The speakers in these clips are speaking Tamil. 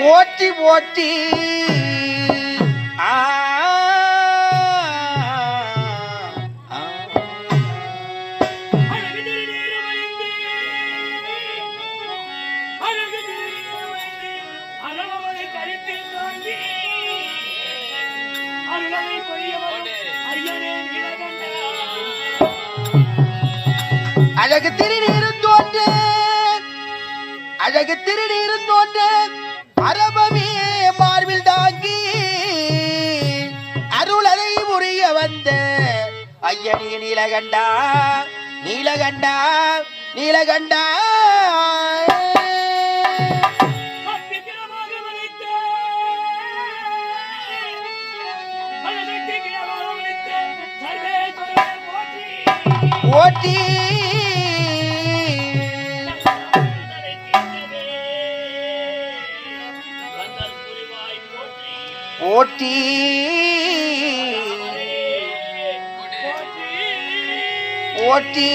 போட்டி போட்டி அழகு திருநீரும் தோன்று அழகு திருநீரும் தோன்று அரபமே மார்பில் தாங்கி அருளதை முறிய வந்த ஐயனி நீலகண்டா நீலகண்டா நீலகண்டா ஓட்டி ஓட்டி ஓட்டி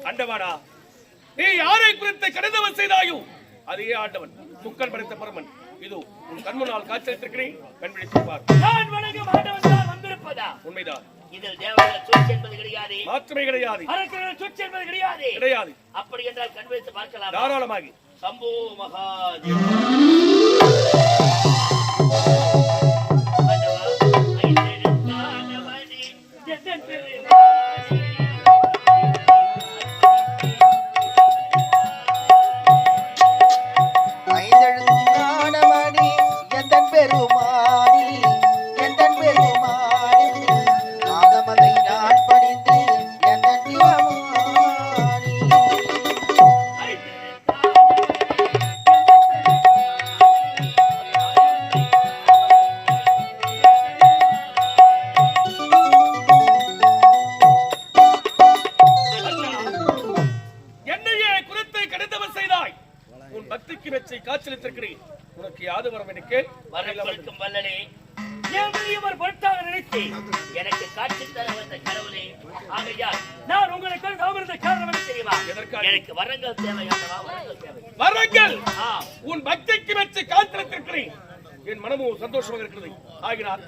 ஆண்டவனா, நீ யாரை குறித்து கடந்தவன் செய்தாயோ அதே ஆண்டவன் முக்கன் படைத்த பரமன் இதோ உன் கண்முன்னால் காட்சியளித்திருக்கிறேன். கண்பிடித்து பார். நான் வணங்கும் ஆண்டவன் தான் வந்திருப்பதா? உண்மைதான். இதில் தேவர்கள் சுற்றி என்பது கிடையாது, மாற்றமே கிடையாது, அரக்கர்கள் சுற்றி என்பது கிடையாது கிடையாது. அப்படி என்றால் கண்பிடித்து பார்க்கலாம். தாராளமாகி சம்போ மகாதேவ உனக்கு யாது வரம் எனக்கு வரங்களுக்கும் வல்லலே எவர் பொருட்டாக நினைத்து எனக்கு காட்சி தர வந்த கடவுளே, ஆகையால் நான் உங்களுக்கு தாமத காரணம் தெரியுமா? எனக்கு வரங்கள் தேவையானவா? வரங்கள் தேவை. வரங்கள் உன் பக்திக்கு வச்சு காத்திருக்கிறேன். என் மனமும் சந்தோஷமாக இருக்கிறது. ஆகினால்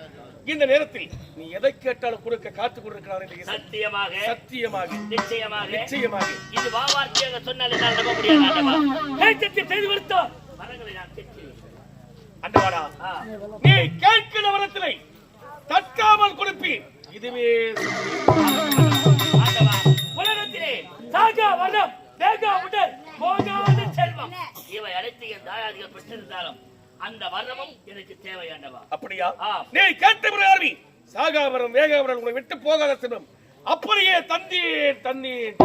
இந்த நேரத்தில் நீ எதை கேட்டாலும் கொடுக்க காத்துக் கொண்டிருக்கிறார். சத்தியமாக சத்தியமாக நிச்சயமாக நிச்சயமாக இது வார்த்தையாக சொன்னால் என்னால் நம்ப முடியாது. செய்து கொடுத்தோம் வரங்களை நான் அண்டவாடா, நீ கேட்கிற வரத்திலே தற்காமல் கொடுப்பீர். இதுவே உலகத்திலே சாகா வரம் வேகா உடல் போகாத செல்வம் இவை அனைத்து என் தாயாதிகள் பெற்றிருந்தாலும் அந்த வரமும் எனக்கு தேவையாண்டவா. அப்படியா? நீ கேட்ட பிரகாரம் சாகாவரம் வேகாவரம் உங்களை விட்டு போகாத செல்வம் அப்படியே தந்தீர் தந்தீர்.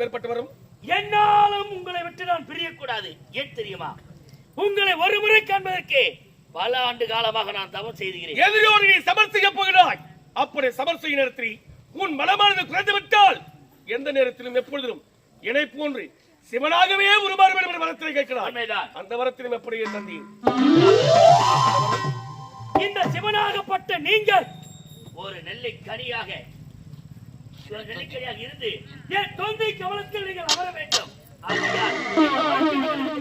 எப்பேற்பட்டு வரும்? என்னாலும் உங்களை விட்டு நான் பிரியக்கூடாது. ஏன் தெரியுமா? உங்களை ஒரு முறை காண்பதற்கு பல ஆண்டு காலமாக நான் தவம் செய்கிறேன். எதிரோடு நீ சமர் செய்ய போகிறாய். அப்படி சமர் செய்யும் நேரத்தில் உன் மனமானது குறைந்து விட்டால் எந்த நேரத்திலும் எப்பொழுதும் என்னை போன்று சிவனாகவே உருமாற வேண்டும் என்ற வரத்தை கேட்கிறார். அந்த வரத்திலும் எப்படியே தந்தி இந்த சிவனாகப்பட்ட நீங்கள் ஒரு நெல்லை கனியாக இருந்து என் தொந்தை கவலத்தில் நீங்கள் அமர வேண்டும்.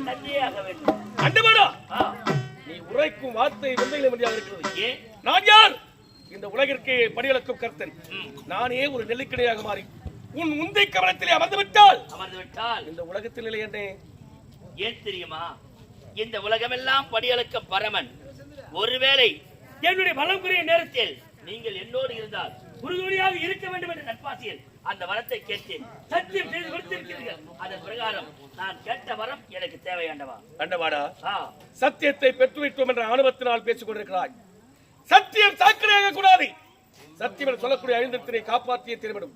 தந்தையாக வேண்டும். அண்டமாடா, நீ உரைக்கும் வார்த்தை வெந்தையில முடியாக இருக்கிறது. நான் யார்? இந்த உலகிற்கு படியளக்கும் கர்த்தன். நானே ஒரு நெல்லிக்கடையாக மாறி உன் முந்தை கவனத்திலே அமர்ந்து விட்டால் இந்த உலகத்தில் இல்லை என்ன? ஏன் தெரியுமா? இந்த உலகமெல்லாம் படியளக்க பரமன். ஒருவேளை என்னுடைய பலம் குறைய நேரத்தில் நீங்கள் என்னோடு இருந்தால் உறுதுணையாக இருக்க வேண்டும் என்ற நட்பாசியில் அந்த வரத்தை கேட்டேன். சத்தியம் செய்து கொடுத்திருக்கிறீர்கள். அதன் பிரகாரம் நான் கேட்ட வரம் எனக்கு தேவையாண்டவா. அண்டவாடா, சத்தியத்தை பெற்றுவிட்டோம் என்ற ஆணவத்தினால் பேசிக் கொண்டிருக்கிறாய். சத்தியம் சாக்கடையாக கூடாது. சத்தியம் சொல்லக்கூடிய ஐந்தத்தினை காப்பாற்றிய திருமணம்.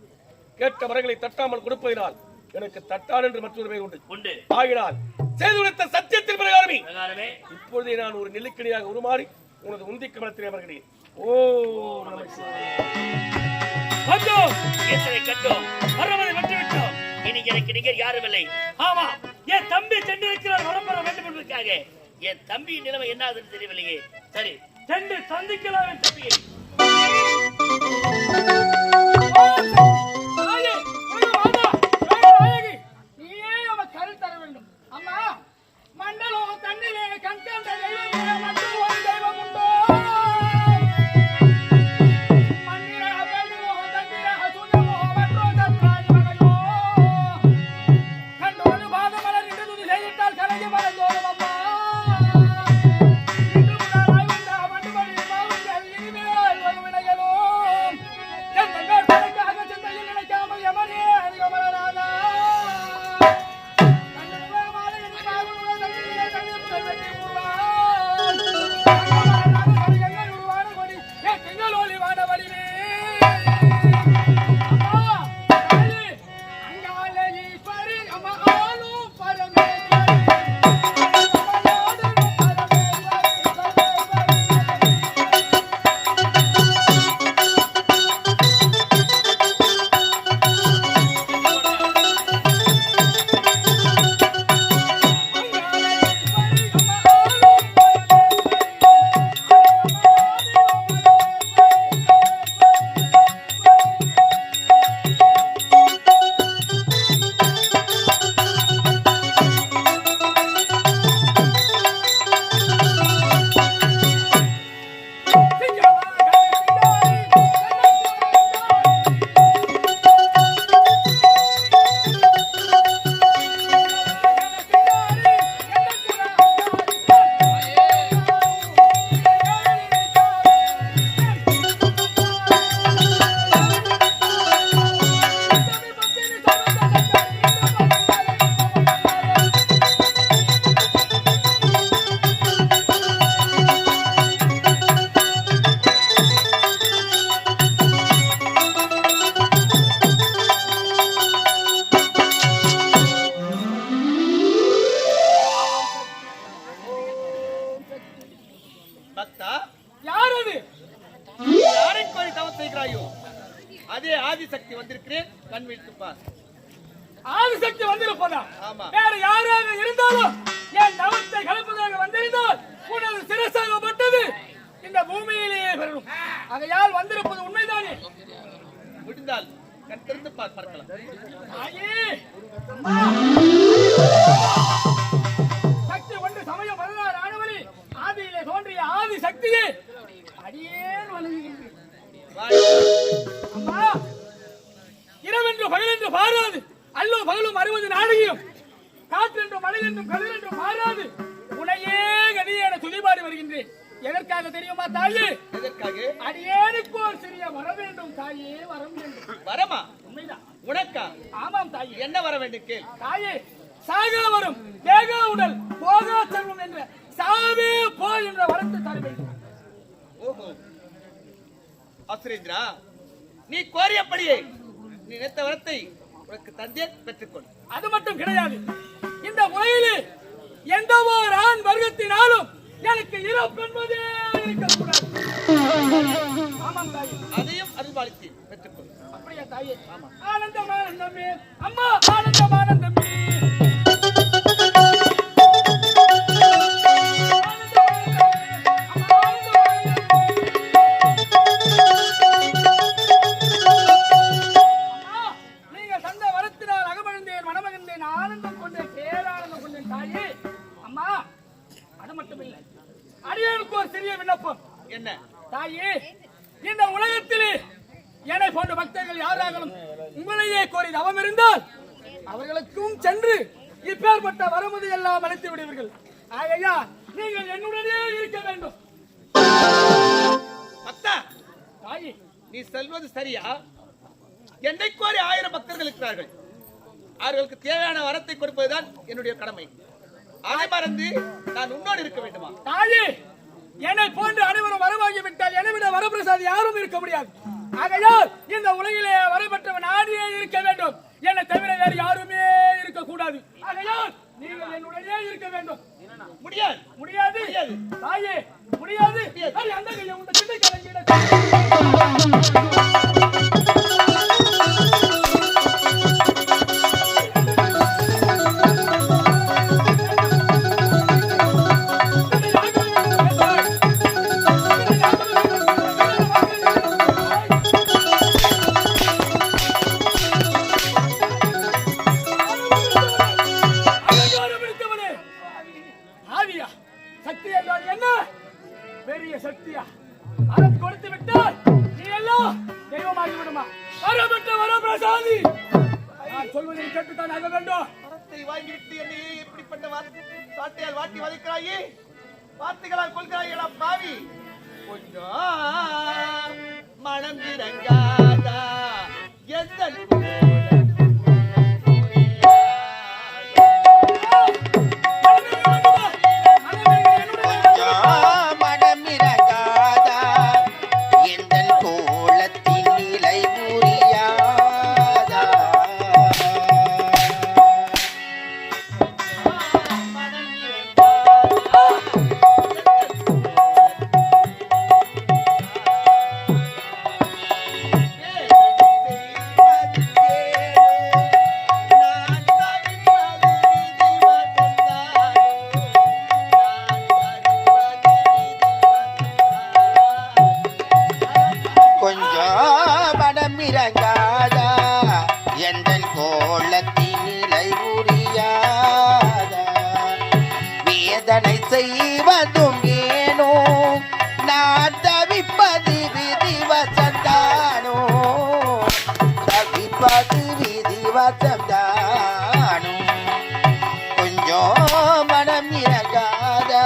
கேட்ட வரங்களை தட்டாமல் கொடுப்பதினால் எனக்கு தட்டான் என்று மற்றொரு பெயர் உண்டு. ஆகினால் செய்து கொடுத்த சத்தியத்தின் பிரகாரமே இப்பொழுதே நான் ஒரு நெல்லிக்கணியாக உருமாறி உனது உந்தி கவனத்திலே அமர்கிறேன். ஓ இனி எனக்கு நிகர் யாரும் இல்லை. ஆமா, என் தம்பி சென்றிருக்கிறார் வரம் பெற வேண்டும் என்பதற்காக. என் தம்பி நிலைமை என்ன தெரியவில்லையே. சரி, சென்று சந்திக்கலாம் என் தம்பியை. அதே ஆதிசக்தி வந்திருக்கிறேன், கண் விழித்து பார். ஆதிசக்தி வந்திருப்பதா? வேற யாராக இருந்தாலும் என் நவத்தை கலப்பதாக வந்திருந்தால் உனது சிரசாகப்பட்டது இந்த பூமியிலேயே பெறும். ஆகையால் வந்திருப்பது உண்மைதானே? முடிந்தால் கண் திறந்து பார், பார்க்கலாம். சக்தி ஒன்று சமயம் 16 ஆனவரே ஆதியிலே தோன்றிய ஆதி சக்தியே அடியேன் வணங்குகின்றேன். அம்மா, இரவென்று பகலென்று பாராது, அல்லோ பகலும் 60 நாடகியும், காற்றென்றும் மழையென்றும் கதிரென்றும் மாறாது உனையே கதியேன துதிபாடி வருகின்றேன். எதற்காக தெரியுமா தாயே? எதற்காக? அடியேனுக்கு ஒரு சிறிய வர வேண்டும் தாயே, வரம் வேண்டும். வரமா? உண்மைதான். உனக்கா? ஆமாம் தாயே. என்ன வர வேண்டும் கேள். தாயே, சாகா வரும், தேகா உடல், போகா செல்வம் என்ற சாவே போ என்ற வரத்தை தர வேண்டும். ஓஹோ அசுரேந்திரா, நீ கோரியபடியே நீ நினைத்த வரத்தை உனக்கு தந்தேன், பெற்றுக்கொள். அது மட்டும் கிடையாது, இந்த உலகிலே எந்த ஒரு ஆண் வர்க்கத்தினாலும் எனக்கு இறப்பு என்பதே இருக்கக்கூடாது. ஆமாம் தாயே. அதையும் அருள்பாலித்து பெற்றுக்கொள். அப்படியா தாயே? ஆனந்தம் ஆனந்தமே அம்மா, ஆனந்தம் ஆனந்தமே. என்ன தாயே, இந்த உலகத்திலே என்னை போன்ற பக்தர்கள் யாராலும் உங்களையே கோரி தவம் இருந்தால் அவர்களுக்கும் சென்று இப்பேற்பட்ட வரமுதை எல்லாம் அழைத்து விடுவீர்கள். ஆகையா நீங்கள் என்னுடனே இருக்க வேண்டும். பக்தா, தாயே, நீ செல்வது சரியா? என்னை கோரி 1000 பக்தர்கள் இருக்கிறார்கள். அவர்களுக்கு தேவையான வரத்தை கொடுப்பதுதான் என்னுடைய கடமை. அதை மறந்து நான் உன்னோடு இருக்க வேண்டுமா? தாயே, என்னை போன்று அனைவரும் வரவாகி விட்டால் என்னை விட வரப்பிரசாதி யாரும் இருக்க முடியாது. ஆகையால் இந்த உலகிலே வரப்பெற்றவன் நானே இருக்க வேண்டும். என்னை தவிர வேறு யாருமே இருக்க கூடாது. ஆகையால் நீங்கள் என்னுடனே இருக்க வேண்டும். முடியாது. முடியாது தாயே, முடியாது. அந்த கையை உங்க சின்ன கலைஞர் வாட்டி வதைக்கிறாயே, வார்த்தைகளால் கொள்கிறாயா பாவி? கொஞ்சம் மனம் இறங்காதா எந்த செய்வதும் ஏனோ நான் தவிப்பது விதிவசந்தானோ, தவிப்பது விதிவசந்தானோ, கொஞ்சம் மனம் இறங்காதா?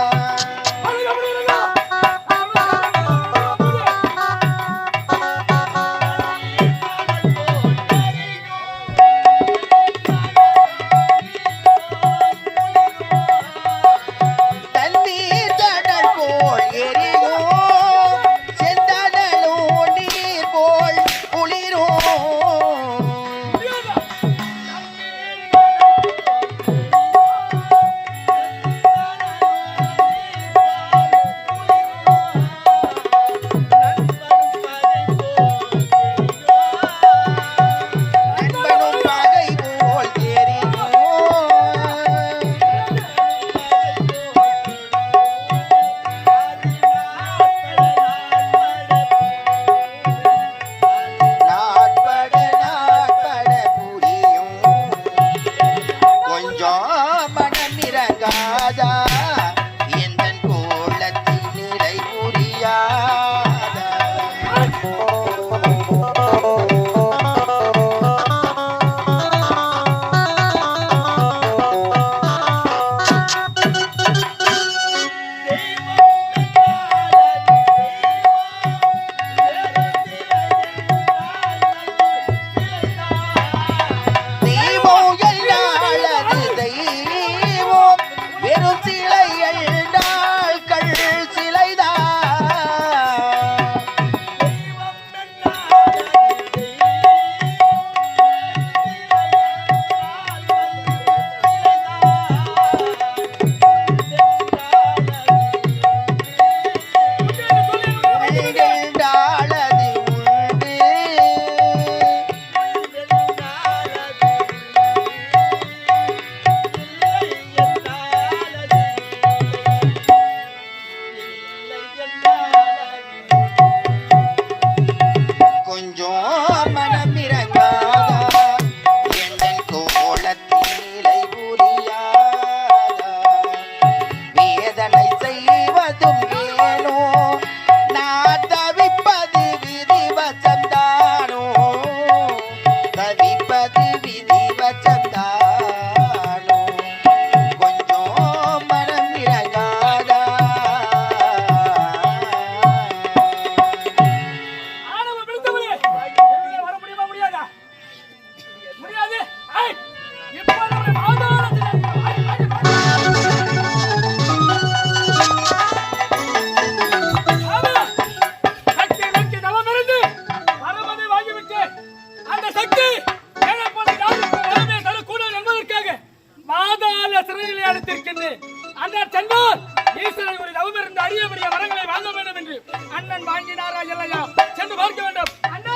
நான் ஈஸ்வரை ஒரு தவம் இருந்து அரியபடிய வரங்களை வாங்க வேண்டும் என்று அண்ணன் வாங்கினாரா இல்லையா சென்று பார்க்க வேண்டும். அண்ணா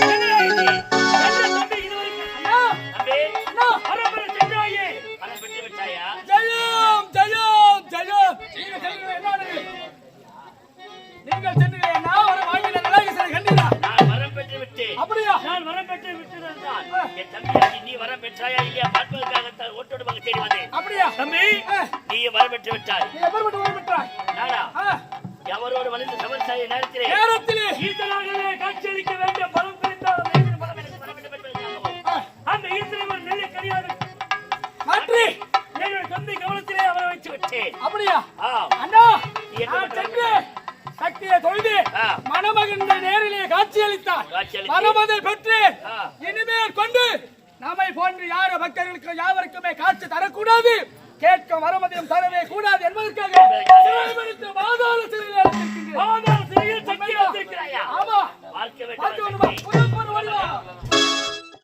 என்னடா இது? என்ன தம்பி இதுவரைக்கும்? அண்ணா தம்பி, அண்ணா வரம்பரை சென்றாயே. வரம் பெற்று விட்டாயா? ஜெயம் ஜெயம் ஜெயம். நீங்கள் செல்லுங்கள் என்ன? நீங்கள் செல்லுங்கள் என்ன? வர வாங்கினாரா ஈஸ்வரை கண்டீரா? நான் வரம் பெற்று விட்டேன். அப்படியா? நான் வரம் பெற்று விட்டதுதான். என் தம்பியாகி நீ வரம் பெற்றாயா இல்லையா பார்ப்பதற்காகத்தான் ஓட்டோடுமாக தேடி வந்தேன். அப்படியா? தம்பி, ஆ. நீ வரம் பெற்று விட்டாய். நீ எப்படிப்பட்ட வரம் பெற்றாய்? நானா? ஆ. எவரோடு வளைந்து சமர்த்தாய நேரத்திலே நேரத்திலே ஈசனாகவே காட்சியளிக்க வேண்டிய பலம் குறித்தால் அந்த ஈசன் பலம் எனக்கு வர வேண்டும் என்பதற்காகவும் அந்த ஈசனை ஒரு நெல்லை கனியாக மாற்றி என்னுடைய தந்தை கவனத்திலே அவரை வைத்து விட்டேன். அப்படியா? ஆம். அண்ணா நீ என்ன நான் பண்ற? சென்று சக்தியை தொழுது ஆ. மணமகன் நேரிலே காட்சியளித்தார். காட்சியளித்து. மணமதை பெற்று ஆ. இனிமேல் கொண்டு நம்மை போன்று யார பக்தர்களுக்கு யாவருக்குமே காட்சி தரக்கூடாது, கேட்க வரமதியும் தரவே கூடாது என்பதற்காக சிறைபிடித்து பாதாள சிறையில் அடைத்திருக்கின்றேன். பாதாள சிறையில் சக்தி வைத்திருக்கிறாயா? ஆமா. பார்க்க பார்க்க வேண்டும் வேண்டுமா?